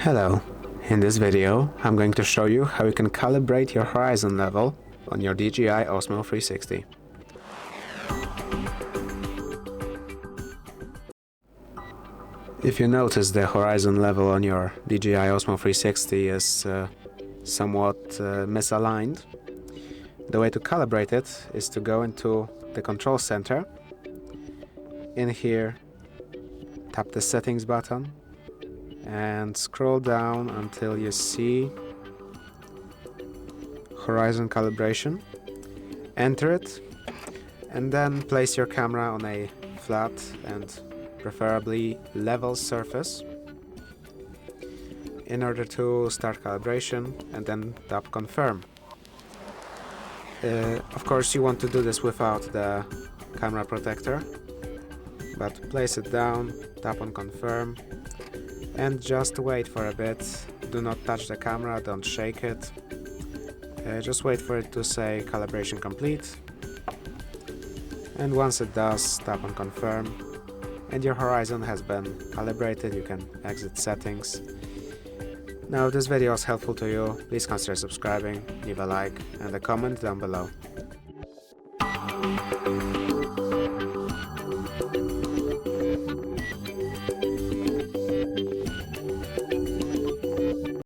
Hello, in this video I'm going to show you how you can calibrate your horizon level on your DJI Osmo 360. If you notice the horizon level on your DJI Osmo 360 is somewhat misaligned, the way to calibrate it is to go into the control center. In here, tap the settings button and scroll down until you see horizon calibration. Enter it and then place your camera on a flat and preferably level surface in order to start calibration, and then tap confirm. Of course you want to do this without the camera protector, but place it down, tap on confirm and just wait for a bit. Do not touch the camera, don't shake it. Just wait for it to say calibration complete, and once it does, tap on confirm and your horizon has been calibrated. You can exit settings. Now if this video was helpful to you, please consider subscribing, leave a like and a comment down below.